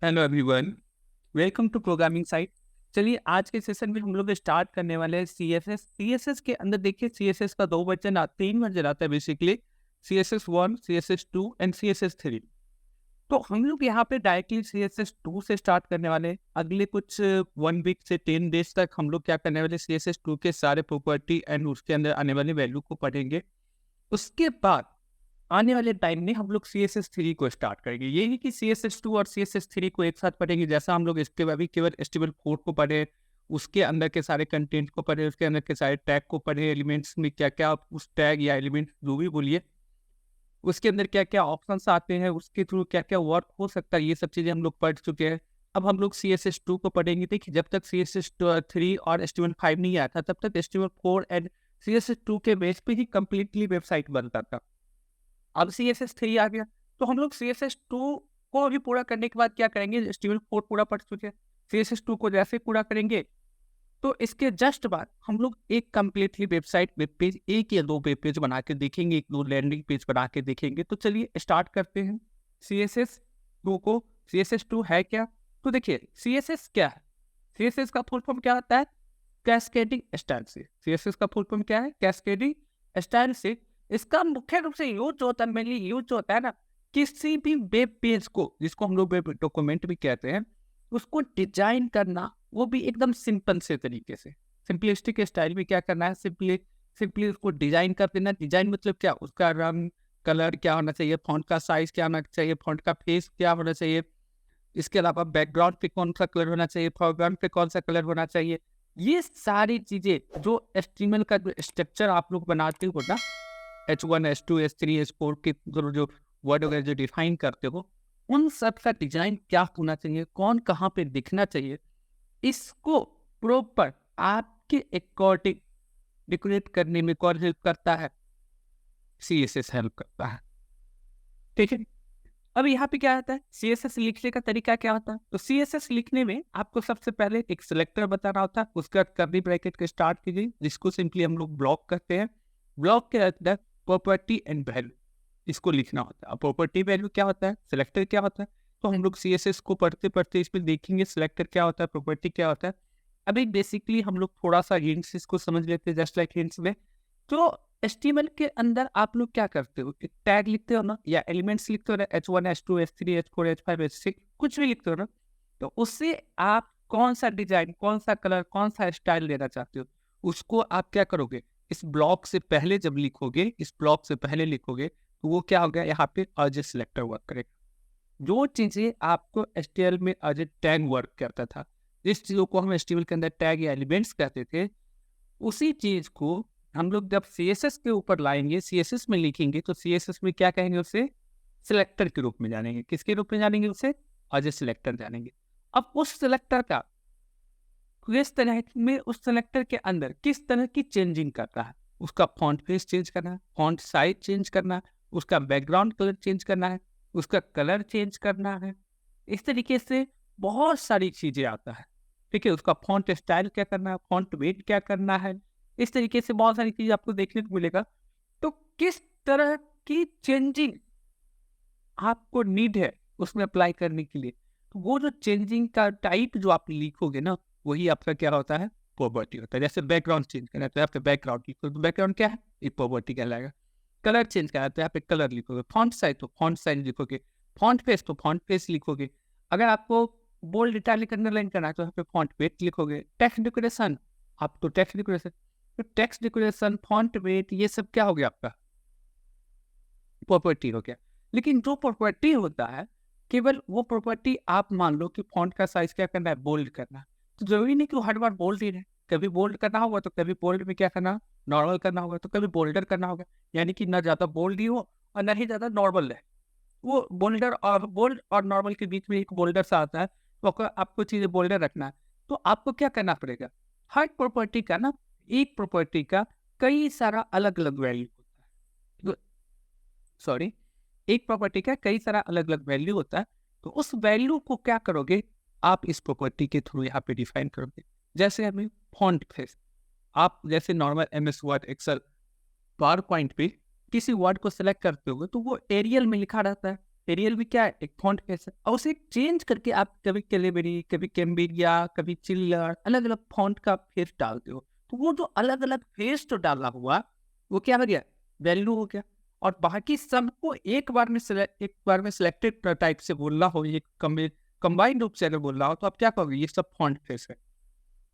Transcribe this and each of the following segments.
Hello everyone, welcome to programming site. चलिए आज के सेशन में हम लोग स्टार्ट करने वाले हैं सीएसएस। सीएसएस के अंदर देखिए सीएसएस का तीन वर्जन आता है basically, CSS 1, CSS 2 and CSS 3। तो हम लोग यहाँ पे डायरेक्टली सीएसएस 2 से स्टार्ट करने वाले हैं। अगले कुछ 1 वीक से 10 डेज तक हम लोग क्या करने वाले, सीएसएस 2 के सारे प्रॉपर्टी एंड उसके अंदर आने वाले वैल्यू को पढ़ेंगे। उसके बाद आने वाले टाइम में हम लोग CSS3 को स्टार्ट करेंगे। ये नहीं कि CSS2 और CSS3 को एक साथ पढ़ेंगे, जैसा हम लोग इसके अभी केवल HTML4 को पढ़े, उसके अंदर के सारे कंटेंट को पढ़े, उसके अंदर के सारे टैग को पढ़े, एलिमेंट्स में क्या क्या उस टैग या एलिमेंट जो भी बोलिए उसके अंदर क्या क्या ऑप्शंस आते हैं, उसके थ्रू क्या क्या वर्क हो सकता है, ये सब चीज़ें हम लोग पढ़ चुके हैं। अब हम लोग CSS2 को पढ़ेंगे। देखिए जब तक CSS3 और HTML5 नहीं आया था तब तक HTML4 एंड CSS2 के बेस पे ही कम्प्लीटली वेबसाइट बनता था। अब CSS3 आ गया तो हम लोग CSS2 को अभी पूरा करने के बाद क्या करेंगे, HTML4 पूरा पढ़ चुके हैं, CSS2 को जैसे पूरा करेंगे तो इसके जस्ट बाद हम लोग एक कम्प्लीटली वेबसाइट वेब पेज, एक या दो वेब पेज बना के देखेंगे, एक दो लैंडिंग पेज बना के देखेंगे। तो चलिए स्टार्ट करते हैं CSS2 को। CSS2 है क्या? तो देखिए CSS क्या है, CSS का फुल फॉर्म क्या होता है, कैस्केडिंग स्टाइल से। CSS का फुल फॉर्म क्या है, कैस्केडिंग स्टाइल से। इसका मुख्य रूप से यूज होता है, मेनली यूज होता है ना, किसी भी वेब पेज को, जिसको हम लोग वेब डॉक्यूमेंट भी कहते हैं, उसको डिजाइन करना, वो भी एकदम सिंपल से तरीके से, सिंपलिस्टिक स्टाइल में क्या करना है, सिंपली उसको डिजाइन कर देना। डिजाइन मतलब क्या, उसका रंग, कलर क्या होना चाहिए, फॉन्ट का साइज क्या होना चाहिए, फॉन्ट का फेस क्या होना चाहिए, इसके अलावा बैकग्राउंड पे कौन सा कलर होना चाहिए, फोरग्राउंड पे कौन सा कलर होना चाहिए, ये सारी चीजें जो HTML का जो स्ट्रक्चर आप लोग बनाते हो ना, H1, H2, H3, H4 के जो वर्ड वगैरह जो डिफाइन करते हो, उन सब का डिजाइन क्या होना चाहिए, कौन कहाँ पे दिखना चाहिए, इसको प्रॉपर आपके अकॉर्डिंग डेकोरेट करने में कौन हेल्प करता है, CSS हेल्प करता है। ठीक है, अब यहाँ पे क्या आता है, CSS लिखने का तरीका क्या होता है। तो CSS लिखने में आपको सबसे पहले एक सिलेक्टर बताना होता है, उसके बाद कर्ली ब्रैकेट के स्टार्ट कीजिए, जिसको सिंपली हम लोग ब्लॉक करते हैं। ब्लॉक के अंदर प्रॉपर्टी एंड वैल्यू, इसको लिखना होता है। अब प्रॉपर्टी वैल्यू क्या होता है, सिलेक्टर क्या होता है, तो हम लोग CSS को पढ़ते पढ़ते इसमें देखेंगे सिलेक्टर क्या होता है, प्रॉपर्टी क्या होता है। अभी बेसिकली हम लोग थोड़ा सा हिंट्स इसको समझ लेते हैं, जस्ट लाइक हिंट्स में। तो HTML के अंदर आप लोग क्या करते हो, एक टैग लिखते हो ना, या एलिमेंट्स लिखते हो ना, H1, H2, H3, H4, H5, H6, कुछ भी लिखते हो ना, तो उससे आप कौन सा डिजाइन, कौन सा कलर, कौन सा स्टाइल देना चाहते हो, उसको आप क्या करोगे, इस ब्लॉक से पहले जब लिखोगे, इस ब्लॉक से पहले लिखोगे, तो वो क्या हो गया, यहाँ पे एज ए सिलेक्टर वर्क करेगा। जो चीजें आपको HTML में एज ए टैग वर्क करता था, जिस चीजों को हम HTML के अंदर टैग या एलिमेंट्स कहते थे, उसी चीज को हम लोग जब CSS के ऊपर लाएंगे, CSS में लिखेंगे, तो CSS में क्या कहेंगे, उसे सिलेक्टर के रूप में जानेंगे। किसके रूप में जानेंगे, उसे एज ए सिलेक्टर जानेंगे। अब उस सिलेक्टर का किस तरह में, उस सिलेक्टर के अंदर किस तरह की चेंजिंग करता है, उसका फॉन्ट फेस चेंज करना है, फॉन्ट साइज चेंज करना है, उसका बैकग्राउंड कलर चेंज करना है, उसका कलर चेंज करना है, इस तरीके से बहुत सारी चीजें आता है। ठीक है, उसका फॉन्ट स्टाइल क्या करना है, फॉन्ट वेट क्या करना है, इस तरीके से बहुत सारी चीज आपको देखने को मिलेगा। तो किस तरह की चेंजिंग आपको नीड है उसमें अप्लाई करने के लिए, तो वो जो चेंजिंग का टाइप जो आप लिखोगे ना, वही आपका क्या होता है, प्रॉपर्टी होता है। जैसे बैकग्राउंड चेंज करना है तो यहाँ पे बैकग्राउंड लिखो, तो बैकग्राउंड क्या है, ये प्रॉपर्टी कहलाएगा। कलर चेंज करना है तो यहाँ पे कलर लिखोगे, फॉन्ट साइज तो फॉन्ट साइज लिखोगे, फॉन्ट फेस तो फॉन्ट फेस लिखोगे। अगर आपको बोल्ड इटैलिक अंडरलाइन करना है तो यहाँ पे फॉन्ट वेट लिखोगे। टेक्स्ट डेकोरेशन, आप तो टेक्स्ट डेकोरेशन, तो टेक्स्ट डेकोरेशन, फॉन्ट वेट, ये सब क्या हो गया, आपका प्रॉपर्टी हो गया। लेकिन जो प्रॉपर्टी होता है, केवल वो प्रॉपर्टी, आप मान लो कि फॉन्ट का साइज क्या करना है, बोल्ड करना है, तो जरूरी नहीं कि वो हर बार बोल्ड ही रहे। कभी बोल्ड करना होगा तो कभी बोल्ड में क्या करना, नॉर्मल करना होगा, तो कभी बोल्डर करना होगा, यानी कि ना ज्यादा बोल्ड ही हो और ना ही ज्यादा नॉर्मल रहे। वो बोल्ड और नॉर्मल के बीच में एक बोल्डर सा आता है, तो आपको चीजें बोल्डर रखना है। तो आपको क्या करना पड़ेगा, हर प्रॉपर्टी का ना, एक प्रॉपर्टी का कई सारा अलग अलग वैल्यू होता है, सॉरी, एक प्रॉपर्टी का कई सारा अलग अलग वैल्यू होता है। तो उस वैल्यू को क्या करोगे, आप इस प्रॉपर्टी के थ्रू यहाँ पे डिफाइन करोगे। जैसे हमें फॉन्ट फेस, आप जैसे normal MS word, excel, power point पे किसी वर्ड को सिलेक्ट करते होगे तो वो एरियल में लिखा रहता है, एरियल भी क्या है, एक फॉन्ट फेस है, और उसे चेंज करके आप कभी कैलिबरी, कभी कैम्बिरिया, कभी चिल्लर, अलग अलग फॉन्ट का फेस डालते हो। तो वो जो अलग अलग फेस जो डाला हुआ, वो क्या हो गया, वैल्यू हो गया। और बाकी सबको एक बार में सिलेक्टेड टाइप से बोलना हो, ये कंबाइंड रूप से अगर बोलना हो, तो आप क्या कहोगे, ये सब फॉन्ट फेस है।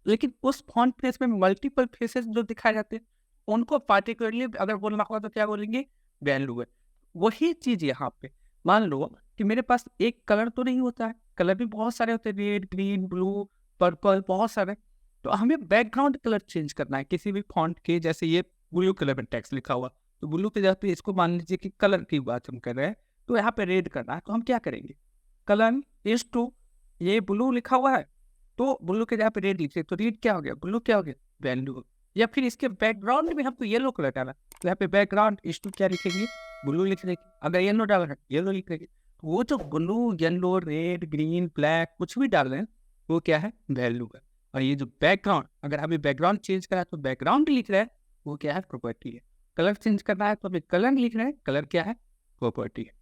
लेकिन उस फॉन्ट फेस में मल्टीपल फेसेस जो दिखाए जाते हैं, उनको पार्टिकुलरली अगर बोलना होगा तो क्या बोलेंगे, वैल्यू है। वही चीज यहाँ पे मान लो कि मेरे पास एक कलर तो नहीं होता है, कलर भी बहुत सारे होते हैं, रेड, ग्रीन, ब्लू, पर्पल, बहुत सारे। तो हमें बैकग्राउंड कलर चेंज करना है किसी भी फॉन्ट के। जैसे ये ब्लू कलर में टेक्स्ट लिखा हुआ, तो ब्लू के जगह पे इसको मान लीजिए कि कलर की बात हम कर रहे हैं, तो यहाँ पे रेड करना है, तो हम क्या करेंगे, कलर इज टू, ये ब्लू लिखा हुआ है तो ब्लू के जगह पे रेड लिखे, तो रेड क्या हो गया, ब्लू क्या हो गया, वैल्यू। या फिर इसके बैकग्राउंड में हमको येलो कलर डाला, तो यहाँ पे बैकग्राउंड इज टू क्या लिखेंगे, ब्लू लिख देंगे। अगर येलो डाल रहे हैं, येलो लिख देंगे। वो जो blue, yellow, red, green, black कुछ भी डाल रहे हैं, वो क्या है, वैल्यू है। और ये जो बैकग्राउंड, अगर हमें बैकग्राउंड चेंज करा है तो बैकग्राउंड लिख रहे हैं, वो क्या है, प्रॉपर्टी है। कलर चेंज करना है तो हमें कलर लिख रहे हैं, कलर क्या है, प्रॉपर्टी है।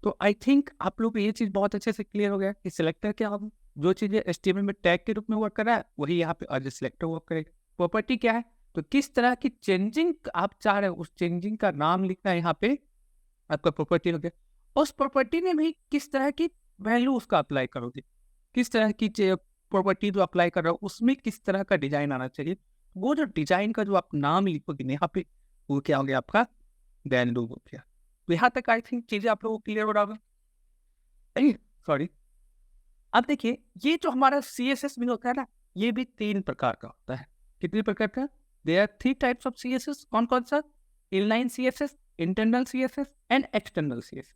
तो आई थिंक आप लोग को ये चीज बहुत अच्छे से क्लियर हो गया कि सिलेक्टर क्या होगा। जो चीजें HTML में टैग के रूप में वर्क कर रहा है, वही यहाँ पे एज सिलेक्टर वर्क करेगा। प्रॉपर्टी क्या है, तो किस तरह की चेंजिंग आप चाह रहे हो, उस चेंजिंग का नाम लिखना है यहाँ पे, आपका प्रॉपर्टी हो गया। उस प्रॉपर्टी में भी किस तरह की वैल्यू उसका अप्लाई करोगे, किस तरह की प्रॉपर्टी जो अप्लाई कर रहे हो उसमें किस तरह का डिजाइन आना चाहिए, वो जो डिजाइन का जो आप नाम लिखोगे यहाँ पे, वो क्या हो गया, आपका वैल्यू हो गया। तो यहाँ तक आई थिंक चीजें आप लोगों को क्लियर हो रहा होगा। सॉरी, अब देखिए ये जो हमारा CSS भी होता है ना, ये भी 3 प्रकार का होता है। कितने प्रकार का, there are 3 types of CSS। कौन कौन सा, inline CSS, internal CSS and external CSS।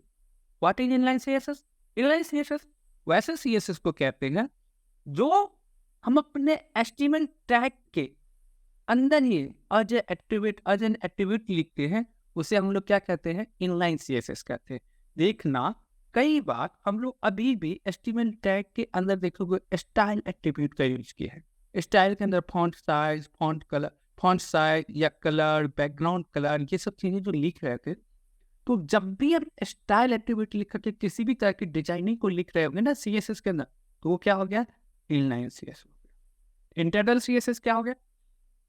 What is inline CSS, inline CSS वैसे CSS को कहते हैं जो हम अपने HTML टैग के अंदर ही एज एन एट्रीब्यूट लिखते हैं, उसे हम लोग क्या कहते हैं, इनलाइन CSS कहते हैं। देखना, कई बार हम लोग अभी भी HTML टैग के अंदर देखोगे स्टाइल एट्रीब्यूट का यूज किया है। स्टाइल के अंदर font size, font colour, font size या कलर, बैकग्राउंड कलर, ये सब चीजें जो लिख रहे थे, तो जब भी आप स्टाइल एट्रीब्यूट लिख करके किसी भी तरह की डिजाइनिंग को लिख रहे होंगे ना CSS के अंदर, तो वो क्या हो गया, इनलाइन CSS हो गया। इंटरनल CSS क्या हो गया,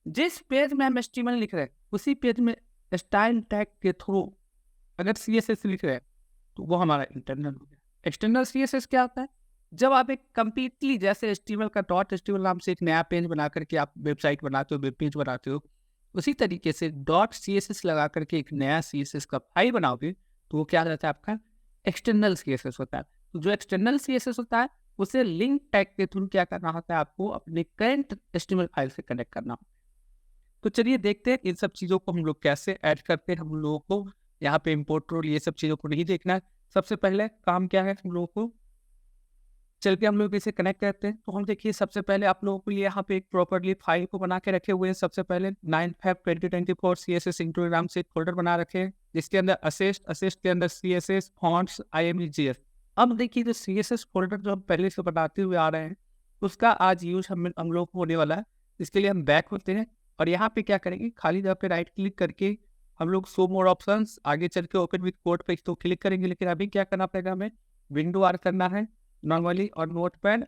जिस पेज में हम HTML लिख रहे हैं उसी पेज में स्टाइल टैग के थ्रू अगर CSS लिख रहे हैं, तो वो हमारा इंटरनल हो गया। एक्सटर्नल CSS क्या होता है, जब आप एक कंप्लीटली जैसे HTML का .html नाम से एक नया पेज बना करके आप वेबसाइट बनाते हो, वेब पेज बनाते हो, उसी तरीके से .css लगा करके एक नया CSS का फाइल बनाओगे, तो वो क्या रहता है, आपका एक्सटर्नल CSS होता है। तो जो एक्सटर्नल CSS होता है, उसे लिंक टैग के थ्रू क्या करना होता है, आपको अपने करंट HTML फाइल से कनेक्ट करना होता है। तो चलिए देखते हैं इन सब चीज़ों को हम लोग कैसे ऐड करते हैं। हम लोगों को यहाँ पे इम्पोर्ट रोल, ये सब चीज़ों को नहीं देखना है। सबसे पहले काम क्या है, हम लोगों को चल के हम लोग इसे कनेक्ट करते हैं। तो हम देखिए, सबसे पहले आप लोगों को ये यहाँ पे एक प्रॉपरली फाइल को बना के रखे हुए हैं। सबसे पहले 9/5/2024 CSS इंस्टॉग्राम से एक फोल्डर बना रखे हैं, जिसके अंदर असिस्ट के अंदर CSS फॉन्ट्स IMGF। अब देखिए, जो CSS फोल्डर जो हम पहले से बनाते हुए आ रहे हैं, उसका आज यूज हम लोग को होने वाला है। इसके लिए हम बैक होते हैं और यहाँ पे क्या करेंगे, खाली जगह पे राइट क्लिक करके हम लोग शो मोर ऑप्शंस, आगे चल के ओपन विद कोड पे तो क्लिक करेंगे। लेकिन अभी क्या करना पड़ेगा, हमें विंडो आर करना है नॉर्मली, और नोटपैड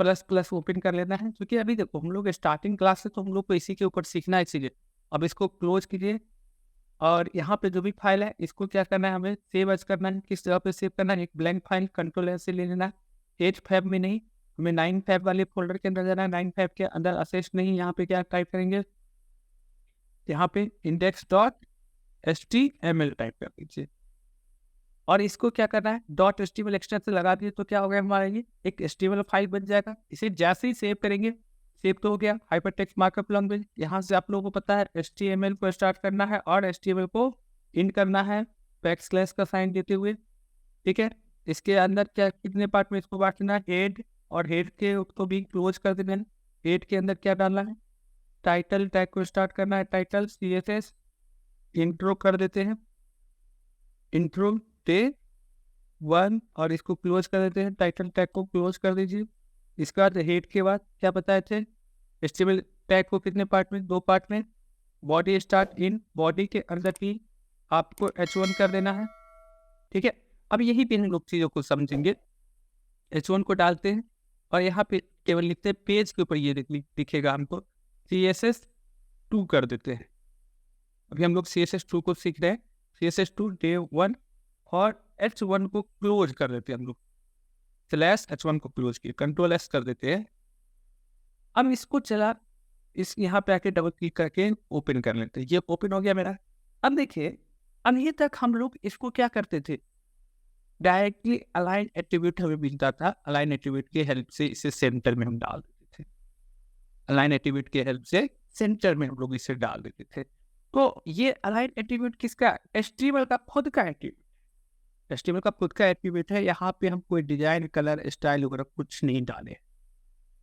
++ ओपन कर लेना है। क्योंकि अभी देखो, हम लोग स्टार्टिंग क्लास से, तो हम लोग को इसी के ऊपर सीखना है, इसीलिए अब इसको क्लोज कीजिए। और यहाँ पे जो भी फाइल है, इसको क्या करना है, हमें सेव एज करना है। किस जगह पे सेव करना है, एक ब्लैंक फाइल Ctrl+S से ले लेना है। 8/5 में नहीं, हमें 9/5 वाले फोल्डर के अंदर जाना है। 9/5 के अंदर असिस्ट नहीं, यहाँ पे क्या टाइप करेंगे, यहाँ पे index.html टाइप कर दीजिए। और इसको क्या करना है, .html एक्स्ट्रा से लगा दिए, तो क्या हो गया, हमारा ये एक HTML फाइल बन जाएगा। इसे जैसे ही सेव करेंगे, सेव तो हो गया। हाइपरटेक्स्ट मार्कअप लैंग्वेज, यहाँ से आप लोगों को पता है HTML को स्टार्ट करना है और HTML को इंड करना है बैकस्लैश का साइन देते हुए, ठीक है। इसके अंदर क्या, कितने पार्ट में इसको बांटना है, हेड, और हेड के उसको भी क्लोज कर देना है। हेड के अंदर क्या डालना है, टाइटल टैग को स्टार्ट करना है, टाइटल CSS इंट्रो कर देते हैं, इंट्रो डे 1, और इसको क्लोज कर देते हैं। टाइटल टैग को क्लोज कर दीजिए। इसके बाद हेड के बाद क्या बताए थे, HTML टैग को कितने पार्ट में, 2 पार्ट में। बॉडी स्टार्ट इन, बॉडी के अंदर भी आपको H1 कर देना है, ठीक है। अब यही पे हम लोग चीज़ों को समझेंगे। H1 को डालते हैं और यहाँ पे केवल लिखते हैं, पेज के ऊपर ये दिखेगा हमको CSS2 कर देते हैं। अभी हम लोग CSS2 को सीख रहे हैं। CSS2 डे 1 और H1 को क्लोज कर देते हैं हम लोग, /H1 को क्लोज किए, Ctrl+S कर देते हैं। अब इसको इस यहाँ पे आके डबल क्लिक करके ओपन कर लेते हैं। ये ओपन हो गया मेरा। अब देखिए, अभी तक हम लोग इसको क्या करते थे, डायरेक्टली अलाइन एट्रीब्यूट हमें मिलता था, अलाइन एट्रीब्यूट के हेल्प से इसे सेंटर में हम डाल देते थे। अलाइन एट्रीब्यूट के हेल्प से सेंटर में हम लोग इसे डाल देते थे। तो ये अलाइन एट्रीब्यूट किसका? HTML का खुद का एट्रीब्यूट। HTML का खुद का एट्रीब्यूट है। यहाँ पे हम कोई डिजाइन, कलर, स्टाइल वगैरह कुछ नहीं डाले।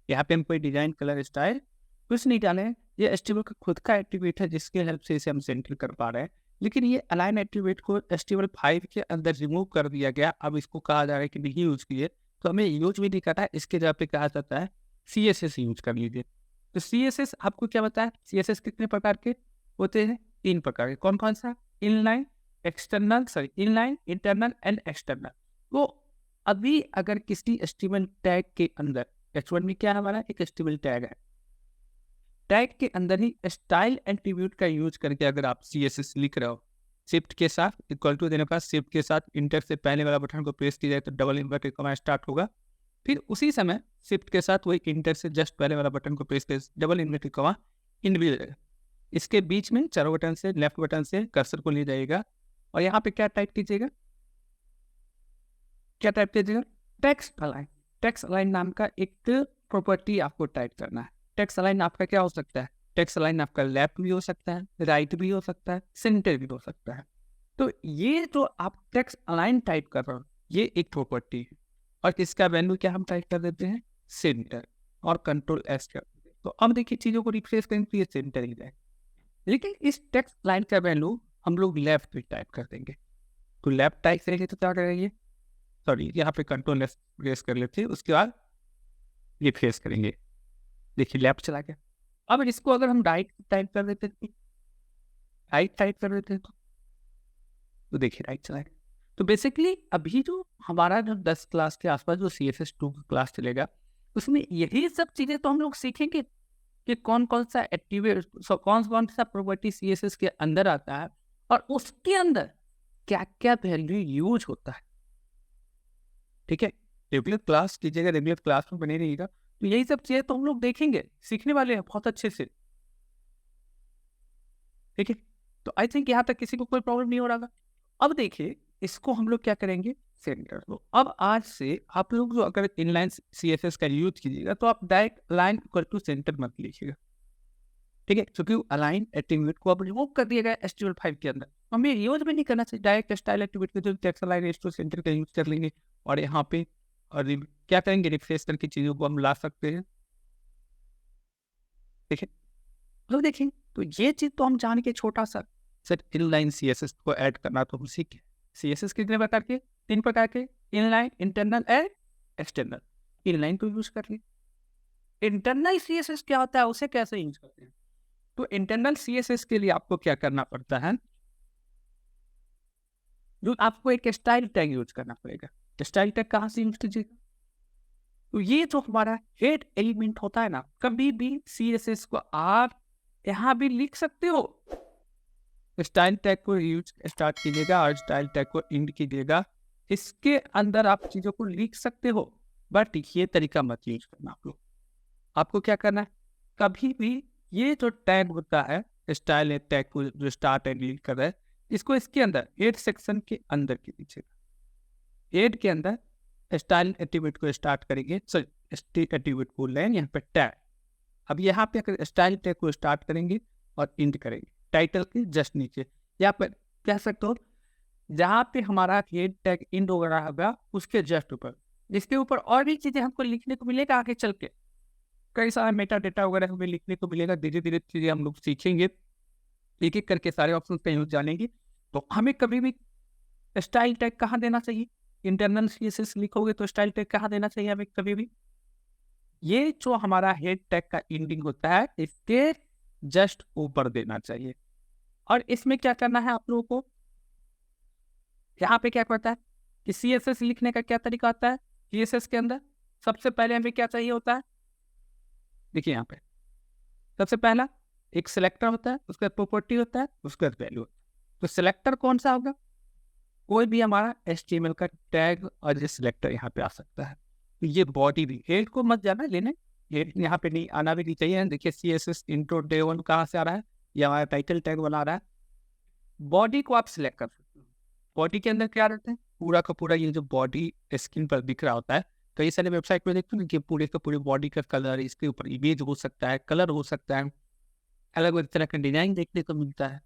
यहाँ पे हम कोई डिजाइन, कलर, स्टाइल कुछ नहीं डाले। ये HTML का खुद का एट्रीब्यूट है जिसके हेल्प से इसे हम सेंटर कर पा रहे हैं। लेकिन ये अलाइन एट्रीब्यूट को HTML5 के अंदर रिमूव कर दिया गया। अब इसको कहा जा रहा है कि नहीं यूज कीजिए, तो हमें यूज भी नहीं करना है। इसके जगह पे कहा जाता है CSS यूज कर लीजिए। तो CSS आपको क्या बताया, CSS कितने प्रकार के होते हैं? 3 प्रकार के। कौन कौन सा? Inline, inline, internal and external. तो अभी अगर किसी HTML टैग के अंदर, H1 में क्या हमारा एक HTML टैग है, टैग के अंदर ही स्टाइल एट्रीब्यूट का यूज करके अगर आप CSS लिख रहे हो, शिफ्ट के साथ इक्वल टू देने का, शिफ्ट के साथ इंटर से पहले वाला बटन को प्रेस किया जाए तो डबल इन्वर्टेड कॉमा स्टार्ट होगा। फिर उसी समय शिफ्ट के साथ वही इंटर से जस्ट पहले वाला बटन को प्रेस कर डबल इन्वर्टेड कॉमा इन भी जाएगा। इसके बीच में चारों बटन से, लेफ्ट बटन से कर्सर को ले जाइएगा और यहाँ पे क्या टाइप कीजिएगा, टेक्स्ट अलाइन। टेक्स्ट अलाइन नाम का एक प्रॉपर्टी आपको टाइप करना है। टेक्स्ट अलाइन आपका क्या हो सकता है? टेक्स्ट अलाइन आपका लेफ्ट भी हो सकता है, राइट भी हो सकता है, सेंटर भी हो सकता है। तो ये जो आप टेक्स्ट अलाइन टाइप कर रहे हो, ये एक प्रॉपर्टी है। और इसका वैल्यू क्या हम टाइप कर देते हैं? सेंटर, और Ctrl+S कर देते हैं। तो अब देखिए, चीज़ों को रिफ्रेश करेंगे तो ये सेंटर ही जाए। लेकिन इस टेक्स्ट लाइन का वैल्यू हम लोग लेफ्ट भी टाइप कर देंगे। तो लेफ्ट टाइप करेंगे तो क्या करेंगे, सॉरी, यहाँ पे Ctrl+S प्रेस कर लेते हैं, उसके बाद रिफ्रेश करेंगे। देखिए लेफ्ट चला गया। अब इसको अगर हम राइट टाइप कर देते हैं, तो देखिए राइट चला गया। तो बेसिकली अभी जो हमारा जो 10 क्लास के आसपास जो CSS2 का क्लास चलेगा, उसमें यही सब चीज़ें तो हम लोग सीखेंगे कि कौन कौन सा एट्रीब्यूट, कौन कौन सा प्रॉपर्टी CSS के अंदर आता है और उसके अंदर क्या क्या वैल्यू यूज होता है। ठीक है, रेगुलर क्लास कीजिएगा, रेगुलर क्लास में बने रहिएगा। तो यही सब चीजें तो हम लोग देखेंगे, सीखने वाले हैं बहुत अच्छे से। ठीक है, तो आई थिंक यहाँ तक किसी को कोई प्रॉब्लम नहीं हो रहा। अब देखिए, इसको हम लोग क्या करेंगे, सेंटर। तो अब आज से आप लोग जो अगर इनलाइन CSS का यूज कीजिएगा तो आप direct line equal to centre मत लिखिएगा। ठीक है, क्योंकि अलाइन एट्रीब्यूट को अब रिमूव कर दिया गया HTML5 के अंदर। हमें यूज भी नहीं करना चाहिए। डायरेक्ट स्टाइल एट्रीब्यूट के जो टेक्स्ट अलाइन टू सेंटर का यूज कर लेंगे और यहाँ पे और क्या करेंगे, रिफ्रेश करके चीज़ों को हम ला सकते हैं। ठीक है, तो देखिए, तो ये चीज़ तो हम जान के छोटा सा सर इनलाइन CSS को ऐड करना तो हम सीखे। CSS कितने प्रकार के? 3 प्रकार के, inline, internal and external. Inline को यूज कर लिए। इंटरनल CSS क्या होता है, उसे कैसे यूज करते हैं? तो इंटरनल CSS के लिए आपको क्या करना पड़ता है, जो आपको एक स्टाइल टैग यूज करना पड़ेगा। स्टाइल टैग कहाँ से यूज कीजिएगा? तो ये जो हमारा हेड एलिमेंट होता है ना, कभी भी CSS को आप यहाँ भी लिख सकते हो। स्टाइल टैग को यूज स्टार्ट कीजिएगा और स्टाइल टैग को एंड कीजिएगा। इसके अंदर आप चीजों को लिख सकते हो, बट ये तरीका मत यूज करना आप लोग। आपको क्या करना है, कभी भी ये जो टैग होता है, स्टाइल टैग को जो स्टार्ट एंड एंड कर रहा है, इसको इसके अंदर हेड सेक्शन के अंदर के पीछे, हेड के अंदर स्टाइल एट्रीब्यूट को स्टार्ट करेंगे, सॉरी एट्रीब्यूट बोल रहे हैं यहाँ पे टैग। अब यहाँ पे अगर स्टाइल टैग को स्टार्ट करेंगे और एंड करेंगे टाइटल के जस्ट नीचे, यहाँ पर कह सकते हो जहाँ पे हमारा हेड टैग एंड हो रहा होगा उसके जस्ट ऊपर, जिसके ऊपर और भी चीजें हमको लिखने को मिलेगा आगे चल के। कई सारा मेटा डेटा वगैरह हमें लिखने को मिलेगा। धीरे धीरे चीजें हम लोग सीखेंगे, एक एक करके सारे ऑप्शन का यूज जानेंगे। तो हमें कभी भी स्टाइल टैग कहाँ देना चाहिए, इंटरनल CSS लिखोगे तो स्टाइल टैग कहाँ देना चाहिए हमें कभी भी, ये जो हमारा हेड टैग का एंडिंग होता है इसके जस्ट ऊपर देना चाहिए। और इसमें क्या करना है आप लोगों को, यहाँ पे क्या करता है, कि CSS लिखने का क्या तरीका आता है CSS के अंदर। सबसे पहले हमें क्या चाहिए होता है, देखिए यहाँ पे सबसे पहला एक सिलेक्टर होता है, उसका प्रॉपर्टी होता है, उसका वैल्यू होता है। तो सिलेक्टर कौन सा होगा, कोई भी हमारा HTML का टैग और ये सिलेक्टर यहाँ पे आ सकता है। तो ये बॉडी भी, हेड को मत जाना लेने, हेड यहाँ पे नहीं आना भी नहीं चाहिए। देखिए CSS इंट्रो डे 1 कहाँ से आ रहा है, ये हमारा टाइटल टैग बना रहा है। बॉडी को आप सिलेक्ट कर सकते हो। बॉडी के अंदर क्या रहता है, पूरा का पूरा ये जो बॉडी स्क्रीन पर दिख रहा होता है, कई सारे वेबसाइट में देखते हो कि पूरे का पूरे बॉडी का कलर, इसके ऊपर इमेज हो सकता है, कलर हो सकता है, अलग अलग तरह का डिजाइन देखने को मिलता है।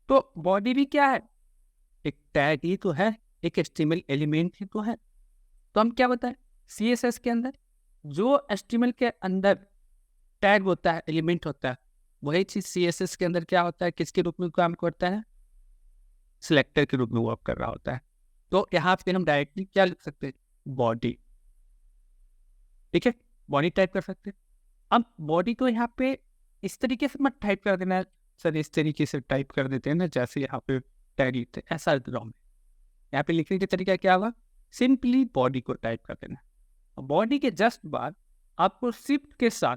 तो बॉडी भी क्या है, एक टैग ही तो है, एक HTML एलिमेंट ही तो है। तो हम क्या बताएं, CSS के अंदर जो HTML के अंदर टैग होता है, एलिमेंट होता है, वही चीज CSS के अंदर क्या होता है, किसके रूप में काम करता है, सिलेक्टर के रूप में वर्क कर रहा होता है। तो यहाँ पे हम डायरेक्टली क्या लिख सकते हैं, बॉडी, ठीक है, बॉडी टाइप कर सकते हैं। अब बॉडी को यहाँ पे इस तरीके से मत टाइप कर देना है सर, इस तरीके से टाइप कर देते हैं ना जैसे यहाँ पे टैग लिखते हैं, ऐसा रॉन्ग है। यहाँ पे लिखने का तरीका क्या होगा, सिंपली बॉडी को टाइप कर देना। बॉडी के जस्ट बाद आपको शिफ्ट के साथ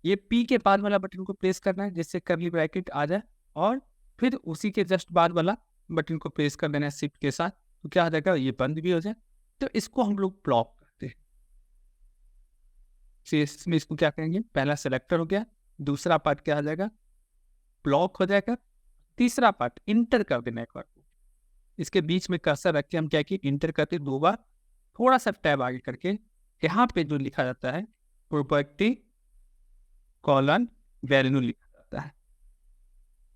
ये P के बाद वाला बटन को प्रेस करना है जिससे कर्ली ब्रैकेट आ जाए, और फिर उसी के जस्ट बाद वाला बटन को प्रेस कर देना है शिफ्ट के साथ। तो क्या हो जाएगा, ये बंद भी हो जाए। तो इसको हम लोग ब्लॉक करते हैं। इसमें इसको क्या कहेंगे, पहला सेलेक्टर हो गया, दूसरा पार्ट क्या आ जाएगा, ब्लॉक हो जाएगा, तीसरा पार्ट इंटर कर देना एक बार। इसके बीच में कर्सर रख के हम क्या किए, इंटर करते 2 बार, थोड़ा सा टैब आगे करके यहाँ पे जो लिखा जाता है प्रॉपर्टी कॉलन वैल्यू लिखा जाता है।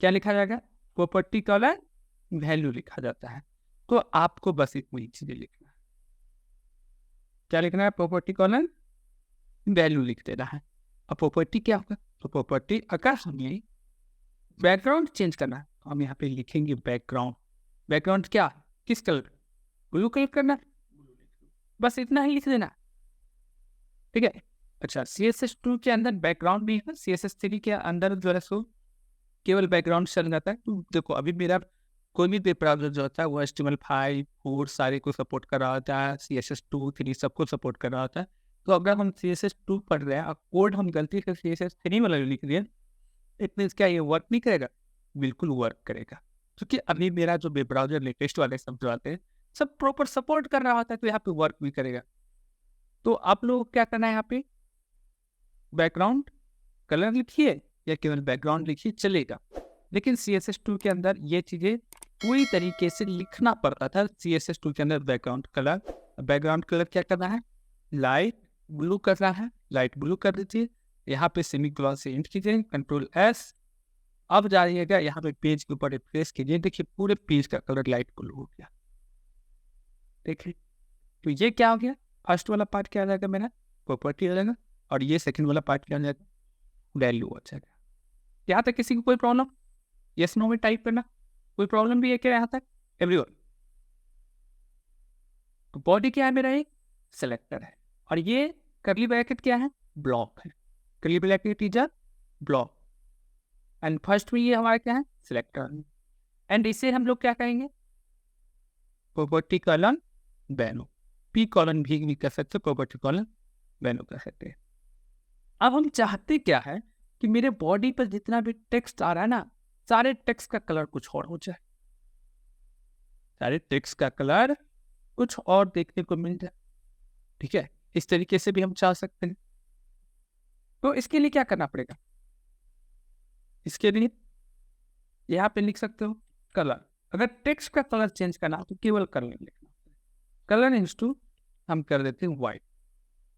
क्या लिखा जाएगा, प्रॉपर्टी कॉलन वैल्यू लिखा जाता है। तो आपको बस इतनी चीजें लिखना है, क्या लिखना है, प्रॉपर्टी कॉलन वैल्यू लिख देना है। अब प्रॉपर्टी क्या होगा, तो प्रॉपर्टी अगर हमें बैकग्राउंड चेंज करना है तो हम यहाँ पे लिखेंगे बैकग्राउंड। बैकग्राउंड क्या, किस कलर, ब्लू कलर करना, बस इतना ही लिख देना, ठीक है। अच्छा, CSS2 के अंदर बैकग्राउंड भी है, CSS3 के अंदर जो है सो केवल बैकग्राउंड चल जाता है। तो देखो अभी मेरा कोई भी वेब ब्राउज़र जो होता है वो HTML5 4 सारे को सपोर्ट कर रहा होता है, CSS2 3 सबको सपोर्ट कर रहा होता है। तो अगर हम CSS2 पढ़ रहे हैं और कोड हम गलती से CSS3 वाला लिख दिए, इट मीन्स क्या ये वर्क नहीं करेगा, बिल्कुल वर्क करेगा। क्योंकि अभी मेरा जो वेब ब्राउज़र लेटेस्ट वाले सब जो आते हैं सब प्रॉपर सपोर्ट कर रहा होता है, तो यहाँ पे वर्क भी करेगा। तो आप लोग क्या करना है, यहाँ पे बैकग्राउंड कलर लिखिए या केवल बैकग्राउंड लिखिए चलेगा। लेकिन CSS2 के अंदर ये चीजें पूरी तरीके से लिखना पड़ता था। CSS2 के अंदर बैकग्राउंड कलर क्या करना है, लाइट ब्लू करना है, लाइट ब्लू कर दीजिए। यहाँ पे सेमीकोलन से एंड कीजिए, Ctrl+S। अब जाइएगा यहाँ पे पेज के ऊपर रिफ्रेश कीजिए, देखिए पूरे पेज का कलर लाइट ब्लू हो गया। देखिए तो ये क्या हो गया, फर्स्ट वाला पार्ट क्या आ जाएगा मेरा, प्रॉपर्टी हो जाएगा, और ये सेकंड वाला पार्ट क्या हो जाएगा, वैल्यू हो जाएगा। यहाँ तक किसी को कोई प्रॉब्लम, यस नो में टाइप करना कोई प्रॉब्लम भी है क्या यहाँ तक, एवरीवन। तो बॉडी क्या है मेरा, एक सेलेक्टर है, और ये कर्ली ब्रैकेट क्या है, ब्लॉक है। Curly bracket is a block, and first में ये हमारा क्या है, सिलेक्टर। एंड इसे हम लोग क्या कहेंगे, property colon value, P colon भी कर सकते, प्रॉपर्टी कॉलन वैल्यू कर सकते हैं। अब हम चाहते क्या है कि मेरे बॉडी पर जितना भी टेक्स्ट आ रहा है ना, सारे टेक्स्ट का कलर कुछ और हो जाए, सारे टेक्स्ट का कलर कुछ और देखने को मिल जाए, ठीक है। इस तरीके से भी हम चाह सकते हैं। तो इसके लिए क्या करना पड़ेगा, इसके लिए यहाँ पे लिख सकते हो कलर। अगर टेक्स्ट का कलर चेंज करना तो केवल कलर लिखना, कलर इंस्टू हम कर देते हैं व्हाइट।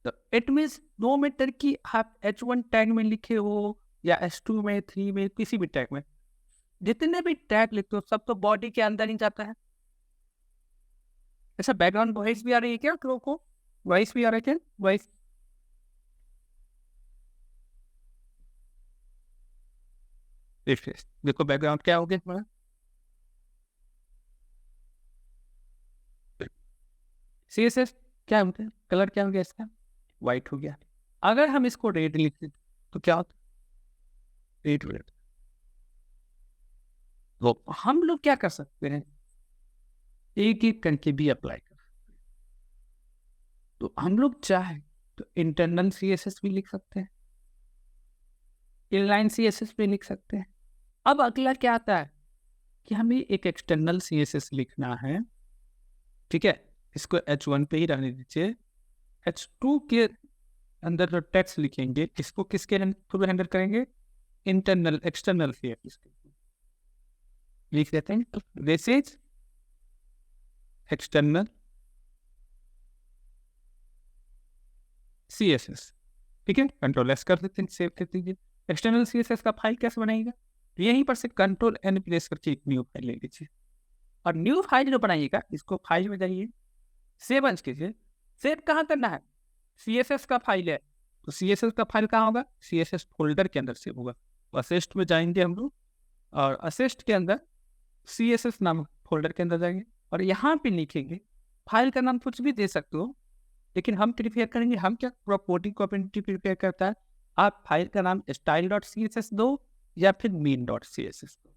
तो इट मीन्स नो मैटर कि आप H1 टैग में लिखे हो या H2 में, 3 में, किसी भी टैग में, जितने भी टैग लिखते हो सब तो बॉडी के अंदर ही जाता है। ऐसा बैकग्राउंड वॉइस भी आ रही है क्या लोगों को, वॉइस भी आ रहा है क्या, वॉइस देखो बैकग्राउंड क्या हो गया हमारा, CSS क्या हो गया, कलर क्या हो गया इसका, व्हाइट हो गया। अगर हम इसको रेड लिखते तो क्या होता, रेड। तो हम लोग क्या कर सकते हैं, एक एक करके भी अप्लाई कर। तो हम लोग चाहे तो इंटरनल CSS भी लिख सकते हैं, इनलाइन CSS भी लिख सकते हैं। अब अगला क्या आता है कि हमें एक एक्सटर्नल CSS लिखना है, ठीक है। इसको H1 पे ही रहने दीजिए। H2 के अंदर जो टेक्स्ट लिखेंगे इसको किसके थ्रू हैंडल करेंगे, इंटरनल एक्सटर्नल CSS लिख देते हैं। दिस इज एक्सटर्नल CSS, ठीक है। कंट्रोल एस कर देते हैं, सेव कर दीजिए। एक्सटर्नल CSS का फाइल कैसे बनाएगा, यहीं पर से कंट्रोल एन प्रेस करके एक न्यू फाइल ले लीजिए, और न्यू फाइल जो बनाइएगा इसको फाइल में जाइए, सेव एज कीजिए। सेव कहाँ करना है, CSS का फाइल है तो CSS का फाइल कहाँ होगा, CSS फोल्डर के अंदर सेव होगा। असिस्ट में जाएंगे हम लोग, और असिस्ट के अंदर CSS नाम फोल्डर के अंदर जाएंगे, और यहाँ पे लिखेंगे, फाइल का नाम कुछ भी दे सकते हो, लेकिन हम प्रिपेयर करेंगे, हम क्या कोडिंग कम्युनिटी प्रिपेयर करता है, आप फाइल का नाम style.css दो या फिर main.css दो,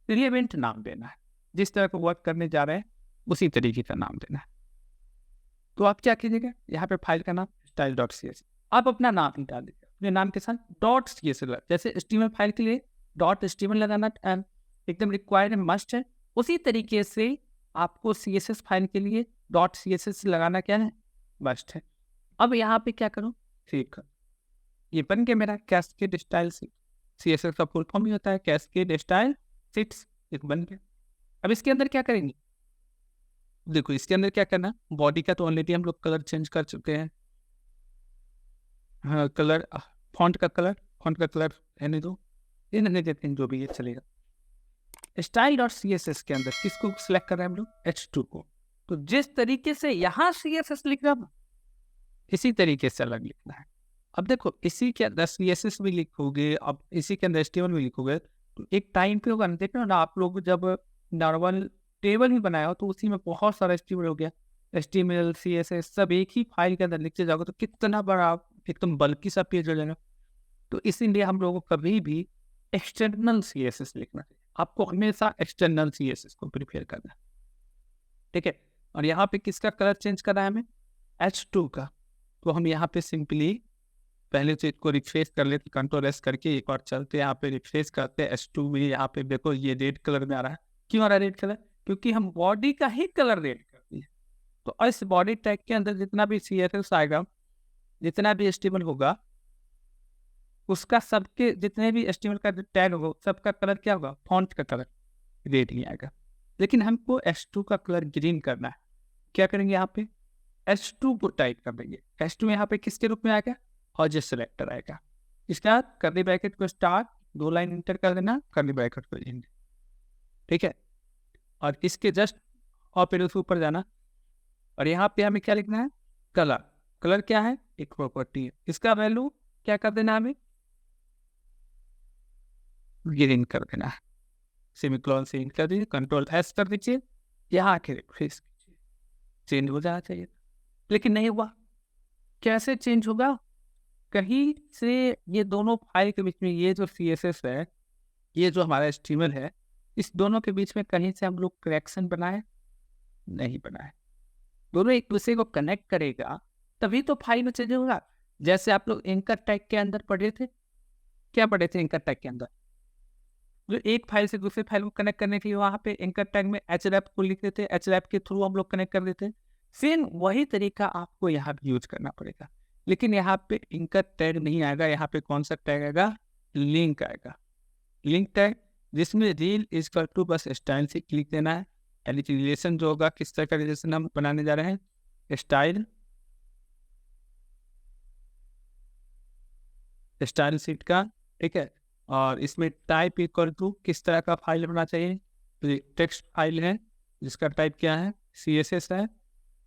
रिलेवेंट नाम देना है, जिस तरह को वर्क करने जा रहे हैं उसी तरीके का नाम देना है। तो आप क्या कीजिएगा, यहाँ पे फाइल का नाम style.css, आप अपना नाम ही डाल दीजिए, अपने नाम के साथ .css, जैसे HTML फाइल के लिए .html लगाना एकदम रिक्वायर्ड मस्ट है, उसी तरीके से आपको CSS फाइल के लिए .css लगाना क्या है, मस्ट है। अब यहाँ पे क्या करूँ, ठीक है, ये बन गया मेरा कैस्केड स्टाइल CSS का फुल फॉर्म ही होता है कैस्केड स्टाइल शीट्स, एक बन गया। अब इसके अंदर क्या करेंगे, देखो इसके अंदर क्या करना, बॉडी का तो ऑलरेडी हम लोग कलर चेंज कर चुके हैं, हाँ कलर, फॉन्ट का कलर रहने दो, ये नहीं देते हैं, जो भी ये चलेगा। style.css के अंदर किसको सिलेक्ट कर रहे हैं हम लोग, H2 को। तो जिस तरीके से यहाँ CSS लिख रहा है इसी तरीके से अलग लिखना है। अब देखो इसी के अंदर CSS भी लिखोगे, अब इसी के अंदर HTML भी लिखोगे, तो एक टाइम पे होगा ना, देखो ना आप लोग जब नॉर्मल टेबल भी बनाया हो तो उसी में बहुत सारा HTML हो गया, HTML CSS सब एक ही फाइल के अंदर लिखते जाओगे तो कितना बड़ा एकदम बल्कि सा पेज हो जाएगा। तो इसीलिए हम लोगों को कभी भी एक्सटर्नल CSS लिखना है, आपको हमेशा एक्सटर्नल CSS को प्रिपेयर करना है, ठीक है। और यहाँ पे किसका कलर चेंज करना है हमें, H2 का। तो हम यहाँ पे सिंपली पहले तो इसको रिफ्रेश कर लेते, कंट्रोल एस करके एक और चलते यहाँ पे रिफ्रेश करते हैं। H2 में यहाँ पे देखो ये रेड कलर में आ रहा है, क्यों आ रहा है रेड कलर, क्योंकि हम बॉडी का ही कलर रेड कर दिए। तो इस बॉडी टैग के अंदर जितना भी CSS आएगा, जितना भी HTML होगा, उसका सबके जितने भी HTML का टैग होगा सबका कलर क्या होगा, फॉन्ट का कलर रेड ही आएगा। लेकिन हमको H2 का कलर ग्रीन करना है, क्या करेंगे, यहाँ पे H2 को टाइप कर देंगे। H2 यहाँ पे किसके रूप में आएगा, ऑब्जेक्ट सेलेक्टर आएगा। इसके बाद कर्ली ब्रैकेट को स्टार 2 लाइन इंटर कर देना, कर्ली ब्रैकेट को एंड, ठीक है। और इसके जस्ट ऑपरेटर से ऊपर जाना, और यहाँ पे हमें क्या लिखना है, कलर क्या है, एक प्रॉपर्टी है, इसका वैल्यू क्या कर देना, हमें ग्रीन कर देना है, सेमीकोलन से कर दीजिए, कंट्रोल एस कर दीजिए, यहाँ आके रिफ्रेश कीजिए, चेंज हो जाना चाहिए, लेकिन नहीं हुआ। कैसे चेंज होगा, कहीं से ये दोनों फाइल के बीच में ये जो CSS है, ये जो हमारा HTML है, इस दोनों के बीच में कहीं से हम लोग कनेक्शन बनाए नहीं बनाए, दोनों एक दूसरे को कनेक्ट करेगा तभी तो फाइल में चेंज होगा। जैसे आप लोग एंकर टैग के अंदर पढ़े थे, क्या पढ़े थे एंकर टैग के अंदर, जो एक फाइल से दूसरे फाइल को कनेक्ट करने के लिए वहाँ पे एंकर टैग में href को लिख देते, href के थ्रू हम लोग कनेक्ट कर देते। सेम वही तरीका आपको यहाँ भी यूज करना पड़ेगा, लेकिन यहाँ पे एंकर टैग नहीं आएगा, यहाँ पे कौन सा टैग आएगा, लिंक आएगा, लिंक टैग, जिसमें रील इज इक्वल टू बस स्टाइल से क्लिक देना है। यानी कि रिलेशन जो होगा, किस तरह का रिलेशन हम बनाने जा रहे हैं, स्टाइल शीट का, ठीक है। और इसमें टाइप इक्वल टू किस तरह का फाइल होना चाहिए, तो ये टेक्स्ट फाइल है जिसका टाइप क्या है, CSS है।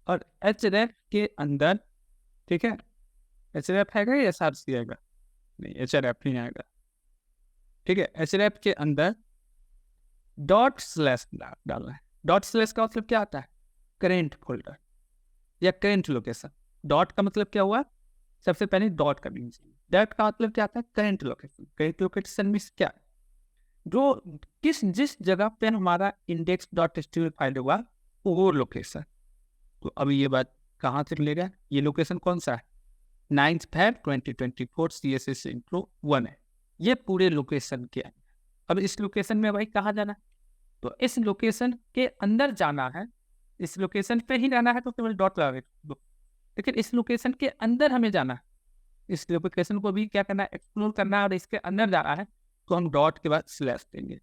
और href के अंदर, ठीक है, href आएगा या src आएगा, नहीं href नहीं आएगा, ठीक है। href के अंदर ./ डालना है। ./ का मतलब क्या आता है, करेंट फोल्डर या करेंट लोकेशन। डॉट का मतलब क्या हुआ, सबसे पहले डॉट का मीन्स, डॉट का मतलब क्या आता है, current location. Current location means क्या, जो जिस जगह पे हमारा index.html फाइल होगा 4 लोकेशन। तो अभी ये बात कहाँ से मिलेगा, ये लोकेशन कौन सा है, 9 Feb 2024 CSS इंट्रो 1 है, ये पूरे लोकेशन के अंदर। अब इस लोकेशन में भाई कहाँ जाना है, तो इस लोकेशन के अंदर जाना है, इस लोकेशन पे ही जाना है तो केवल डॉट लगा दो, लेकिन इस लोकेशन के अंदर हमें जाना है, इस लोकेशन को भी क्या करना है, एक्सप्लोर करना है, और इसके अंदर जाना है तो हम डॉट के बाद स्लैश देंगे।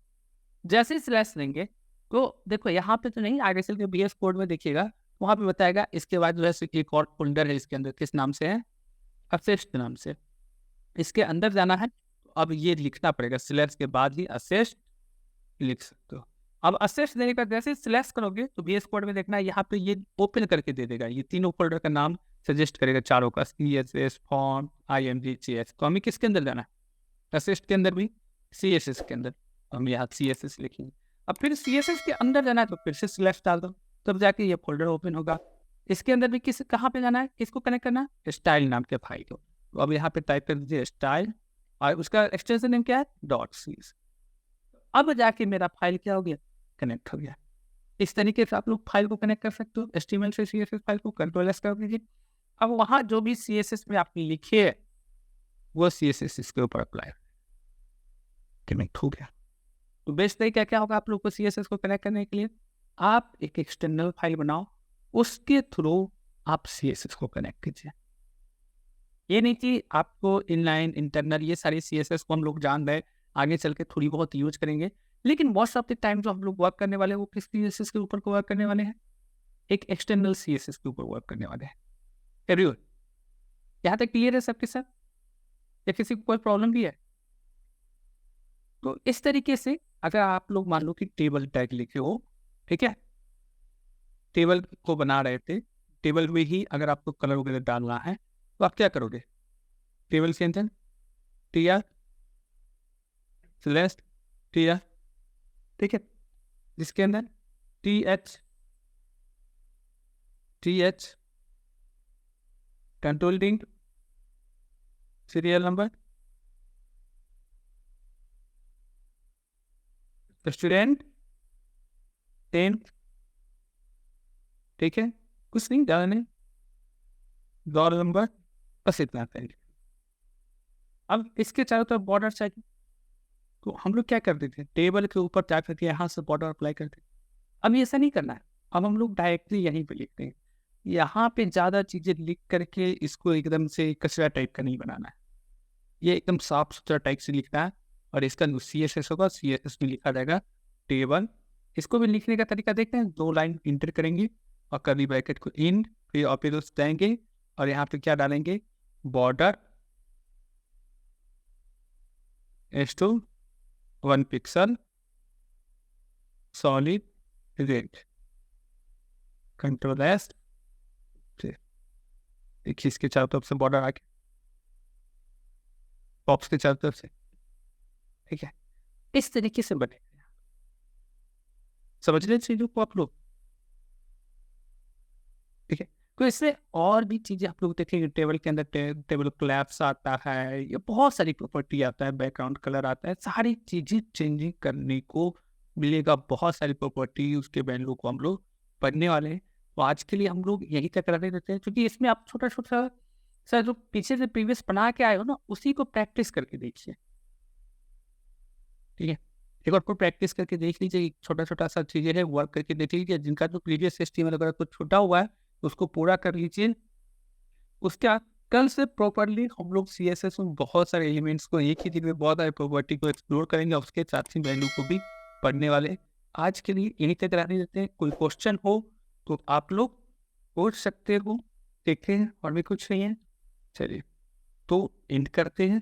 जैसे ही स्लैश देंगे तो देखो यहाँ पे तो नहीं, आगे चल के VS कोड में देखिएगा वहाँ पे बताएगा। इसके बाद जो है एक और फोल्डर है, इसके अंदर किस नाम से है, असेस्ट नाम से, इसके अंदर जाना है। अब ये लिखना पड़ेगा, स्लैश के बाद ही असेस्ट लिख सकते हो। अब असेस्ट देने का जैसे स्लैश करोगे तो VS कोड में देखना यहाँ पे ये ओपन करके दे देगा, ये तीनों फोल्डर का नाम सजेस्ट करेगा चारों का, CSS, फॉर्म, IMG, JS। तो हमें किसके अंदर जाना है, असेस्ट के अंदर भी, CSS के अंदर, हम यहाँ CSS लिखेंगे। अब फिर CSS के अंदर जाना है तो फिर से स्लैश डाल दो, तब जाके ये फोल्डर ओपन होगा। इसके अंदर भी कहाँ पे जाना है, किसको कनेक्ट करना है, स्टाइल नाम के फाइल को। तो अब यहाँ पे टाइप कर दीजिए स्टाइल, और उसका एक्सटेंशन नेम क्या है, .cs। अब जाके मेरा फाइल क्या हो गया, कनेक्ट हो गया। इस तरीके से आप लोग फाइल को कनेक्ट कर सकते हो, HTML से CSS फाइल को Ctrl+S कर दीजिए। अब वहाँ जो भी CSS में आपने लिखे है वो CSS इसके ऊपर अप्लाई कनेक्ट हो गया। तो बेस्ट तरीका क्या होगा आप लोग को CSS को कनेक्ट करने के लिए, आप एक एक्सटर्नल फाइल बनाओ, उसके थ्रू आप CSS को कनेक्ट कीजिए। ये नहीं कि आपको इनलाइन, इंटरनल, ये सारी CSS को हम लोग जान रहे, आगे चल के थोड़ी बहुत यूज करेंगे, लेकिन मोस्ट ऑफ द टाइम जो हम लोग वर्क करने वाले हैं वो किस CSS के ऊपर वर्क करने वाले हैं, एक एक्सटर्नल CSS के ऊपर वर्क करने वाले हैं। एवरीवन यहाँ तक क्लियर है सबके साथ, या किसी को कोई प्रॉब्लम भी है? तो इस तरीके से अगर आप लोग मान लो कि टेबल टैग लिखे हो, ठीक है, टेबल को बना रहे थे, टेबल में ही अगर आपको कलर वगैरह डालना है तो आप क्या करोगे, टेबल के अंदर TR स्लैश TR, ठीक है, जिसके अंदर TH control link serial number student 10, ठीक है, कुछ नहीं डालने, रोल नंबर, बस इतना चाहिए। अब इसके चारों तरफ बॉर्डर चाहिए, तो हम लोग क्या करते थे, टेबल के ऊपर जा करके यहाँ से बॉर्डर अप्लाई करते। अब ऐसा नहीं करना है, अब हम लोग डायरेक्टली यहीं पे लिखते हैं। यहाँ पे ज़्यादा चीज़ें लिख करके इसको एकदम से कचरा टाइप का नहीं बनाना है, ये एकदम साफ सुथरा टाइप से लिखना है। और इसका जो CSS होगा, CSS में लिखा जाएगा टेबल। इसको भी लिखने का तरीका देखते हैं, 2 लाइन इंटर करेंगे और कर्ली ब्रैकेट को इन, फिर ऑपरेटर्स देंगे और यहाँ पे क्या डालेंगे, border S2 1 pixel solid red, Ctrl+S, देखिए इसके चारों तरफ से बॉर्डर आके बॉक्स के चारों तरफ से, ठीक है, इस तरीके से बने। समझ रहे चीजों को आप लोग, ठीक है। तो इससे और भी चीजें आप लोग देखेंगे, टेबल के अंदर टेबल क्लैप्स आता है, ये बहुत सारी प्रॉपर्टी आता है, बैकग्राउंड कलर आता है, सारी चीजें चेंजिंग करने को मिलेगा, बहुत सारी प्रॉपर्टी, उसके वैल्यू को हम लोग पढ़ने वाले हैं। तो आज के लिए हम लोग यही तक रह देते हैं, क्योंकि इसमें आप छोटा छोटा सर जो पीछे से प्रीवियस बना के आए हो ना, उसी को प्रैक्टिस करके देखिए, ठीक है। एक बार को प्रैक्टिस करके देख लीजिए, छोटा छोटा सा चीजें है वर्क करके देख लीजिए, जिनका जो प्रीवियस HTML अगर कुछ छूटा हुआ है उसको पूरा कर लीजिए। उसके बाद कल से प्रॉपरली हम लोग CSS में बहुत सारे एलिमेंट्स को एक ही दिन में बहुत सारे प्रॉपर्टी को एक्सप्लोर करेंगे, उसके साथ ही वैल्यू को भी पढ़ने वाले। आज के लिए यहीं तक रहने देते हैं, कोई क्वेश्चन हो तो आप लोग पूछ सकते हो, देखते हैं, और भी कुछ नहीं है, चलिए तो एंड करते हैं।